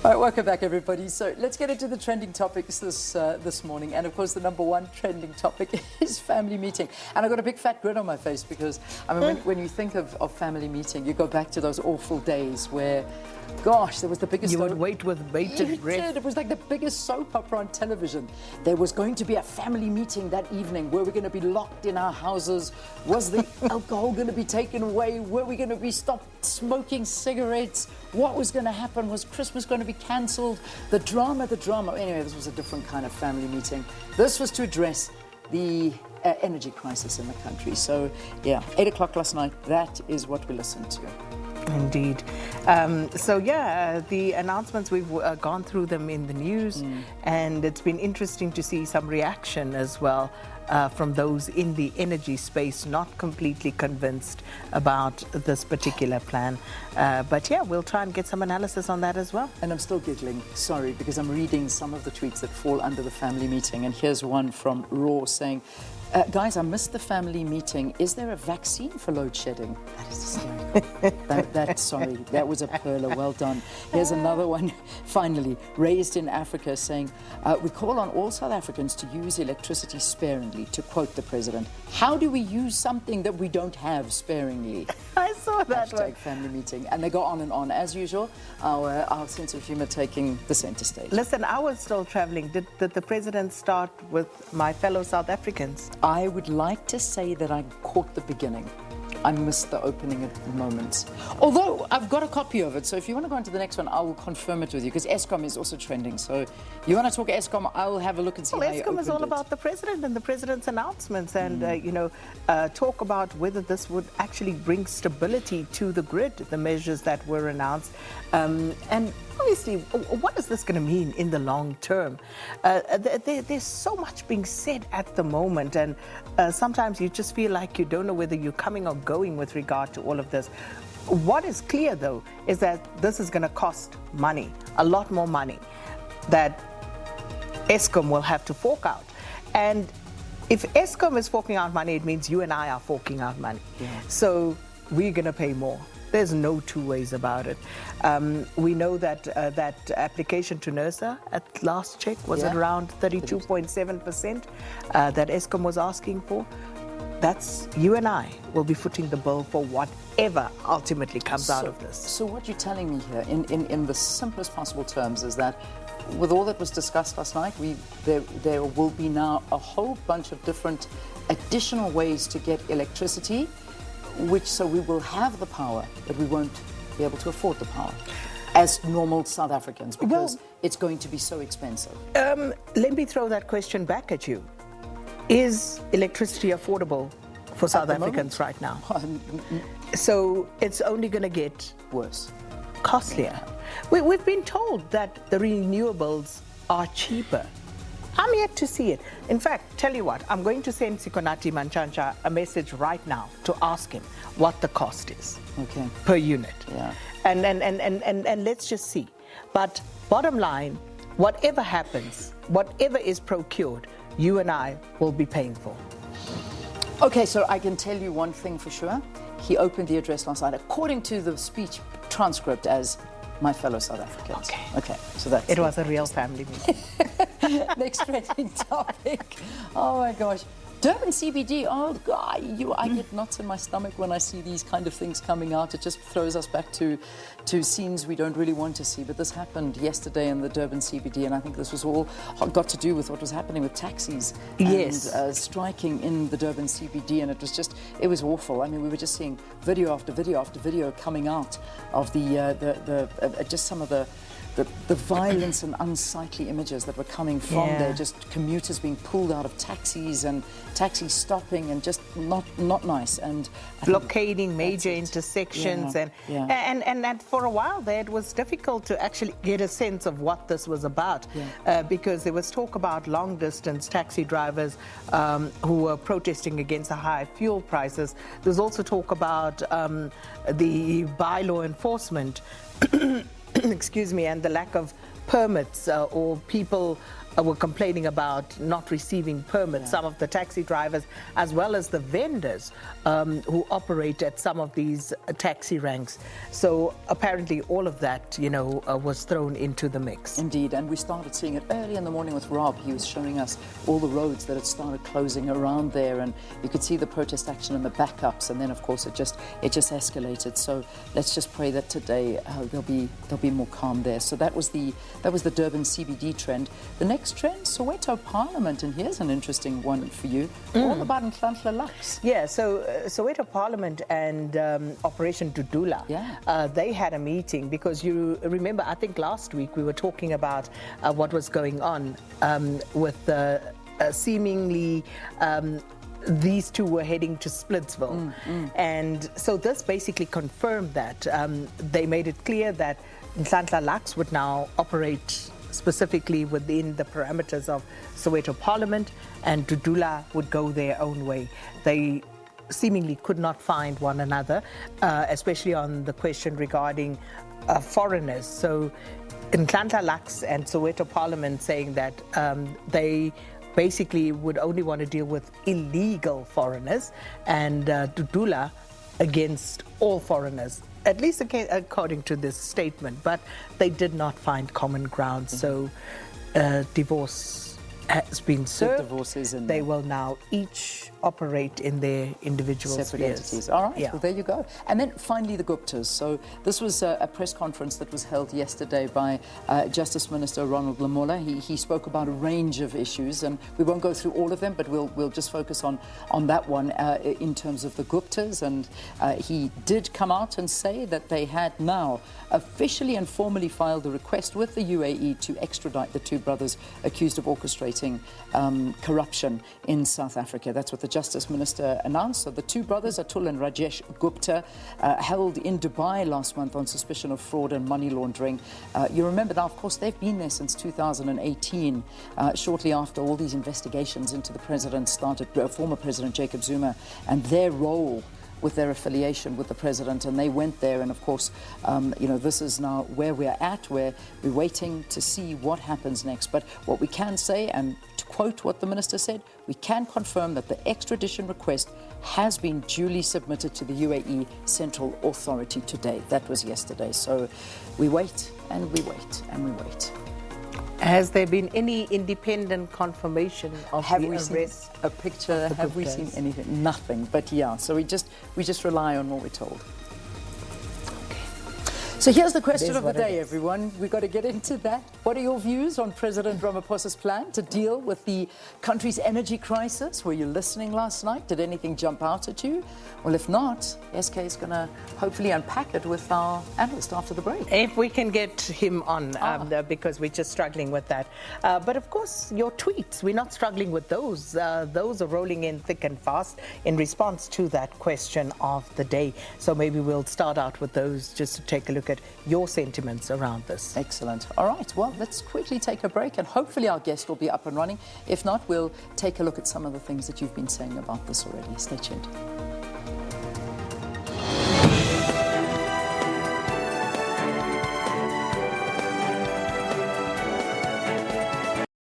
All right, welcome back, everybody. So let's get into the trending topics this morning. And of course, the number one trending topic is family meeting. And I've got a big fat grin on my face because, I mean, when you think of family meeting, you go back to those awful days where, gosh, there was the biggest... You would wait with bated breath. It was like the biggest soap opera on television. There was going to be a family meeting that evening. Were we going to be locked in our houses? Was the alcohol going to be taken away? Were we going to be stopped smoking cigarettes? What was going to happen? Was Christmas going to be cancelled? The drama. Anyway, this was a different kind of family meeting. This was to address the energy crisis in the country. So, yeah, 8 o'clock last night, that is what we listened to. Indeed. The announcements, we've gone through them in the news, and it's been interesting to see some reaction as well from those in the energy space, not completely convinced about this particular plan. But yeah, we'll try and get some analysis on that as well. And I'm still giggling, sorry, because I'm reading some of the tweets that fall under the family meeting. And here's one from Raw saying, guys, I missed the family meeting. Is there a vaccine for load shedding? That is hysterical. Sorry, that was a perler. Well done. Here's another one, finally, raised in Africa, saying, we call on all South Africans to use electricity sparingly, to quote the president. How do we use something that we don't have sparingly? I saw that one. Family meeting. And they go on and on. As usual, our sense of humor taking the center stage. Listen, I was still traveling. Did the president start with my fellow South Africans? I would like to say that I caught the beginning. I missed the opening moments. Although I've got a copy of it, so if you want to go on to the next one, I will confirm it with you, because Eskom is also trending. So you want to talk Eskom, I'll have a look and see how you opened it. Eskom is all about the president and the president's announcements and, talk about whether this would actually bring stability to the grid, the measures that were announced. And obviously, what is this going to mean in the long term? There's so much being said at the moment, and sometimes you just feel like you don't know whether you're coming or going with regard to all of this. What is clear, though, is that this is going to cost money, a lot more money, that Eskom will have to fork out. And if Eskom is forking out money, it means you and I are forking out money. Yeah. So we're going to pay more. There's no two ways about it. We know that that application to NERSA at last check was at around 32.7% that Eskom was asking for. That's you and I will be footing the bill for whatever ultimately comes out of this. So what you're telling me here, in the simplest possible terms, is that with all that was discussed last night, there will be now a whole bunch of different additional ways to get electricity, so we will have the power, but we won't be able to afford the power as normal South Africans, because it's going to be so expensive. Let me throw that question back at you. Is electricity affordable for South Africans right now? So it's only going to get worse, costlier. We've been told that the renewables are cheaper. I'm yet to see it. In fact, tell you what, I'm going to send Sikonati Manchancha a message right now to ask him what the cost is per unit. Yeah. And let's just see. But bottom line, whatever happens, whatever is procured, you and I will be paying for. Okay, so I can tell you one thing for sure. He opened the address last night, according to the speech transcript, as my fellow South Africans. Okay, so that's it. Was a real family meeting. Next trending topic. Oh my gosh. Durban CBD, oh God, I get knots in my stomach when I see these kind of things coming out. It just throws us back to scenes we don't really want to see. But this happened yesterday in the Durban CBD, and I think this was all got to do with what was happening with taxis and striking in the Durban CBD, and it was awful. I mean, we were just seeing video after video after video coming out of just some of the violence and unsightly images that were coming from there, just commuters being pulled out of taxis and taxis stopping, and just not nice, and blockading major intersections. And for a while there, it was difficult to actually get a sense of what this was about, because there was talk about long distance taxi drivers who were protesting against the high fuel prices. There's also talk about the bylaw enforcement excuse me, and the lack of permits or people were complaining about not receiving permits, some of the taxi drivers, as well as the vendors who operate at some of these taxi ranks. So apparently all of that, was thrown into the mix. Indeed, and we started seeing it early in the morning with Rob. He was showing us all the roads that had started closing around there, and you could see the protest action and the backups, and then of course it just escalated. So let's just pray that today there'll be more calm there. So that was the Durban CBD trend. The next trend, Soweto Parliament, and here's an interesting one for you. All about Nhlanhla Lux. Yeah, so Soweto Parliament and Operation Dudula, they had a meeting, because you remember, I think last week we were talking about what was going on with seemingly these two were heading to Splitsville. And so this basically confirmed that. They made it clear that Nhlanhla Lux would now operate specifically within the parameters of Soweto Parliament, and Dudula would go their own way. They seemingly could not find one another, especially on the question regarding foreigners. So Nhlanhla Lux and Soweto Parliament saying that they basically would only want to deal with illegal foreigners, and Dudula against all foreigners, at least according to this statement. But they did not find common ground, so divorce has been served. Divorces and they will now each operate in their individual separate spheres. entities. All right, Yeah. well, there you go. And then finally the Guptas. So this was a press conference that was held yesterday by Justice Minister Ronald Lamola. He spoke about a range of issues, and we won't go through all of them, but we'll just focus on that one in terms of the Guptas. And he did come out and say that they had now officially and formally filed a request with the UAE to extradite the two brothers accused of orchestrating corruption in South Africa. That's what the Justice Minister announced. So the two brothers, Atul and Rajesh Gupta, held in Dubai last month on suspicion of fraud and money laundering. You remember now, of course, they've been there since 2018, shortly after all these investigations into the president started, former President Jacob Zuma, and their role with their affiliation with the president, and they went there. And of course, this is now where we're at, where we're waiting to see what happens next. But what we can say, and to quote what the minister said, we can confirm that the extradition request has been duly submitted to the UAE Central Authority today. That was yesterday. So we wait and we wait and we wait. Has there been any independent confirmation of Have the we arrest? seen a picture? Have we seen anything? Nothing. But yeah, so we just rely on what we're told. So here's the question of the day, everyone. We've got to get into that. What are your views on President Ramaphosa's plan to deal with the country's energy crisis? Were you listening last night? Did anything jump out at you? Well, if not, SK is going to hopefully unpack it with our analyst after the break. If we can get him on, because we're just struggling with that. But of course, your tweets, we're not struggling with those. Those are rolling in thick and fast in response to that question of the day. So maybe we'll start out with those just to take a look at your sentiments around this. Excellent. All right, well, let's quickly take a break, and hopefully our guest will be up and running. If not, we'll take a look at some of the things that you've been saying about this already. Stay tuned.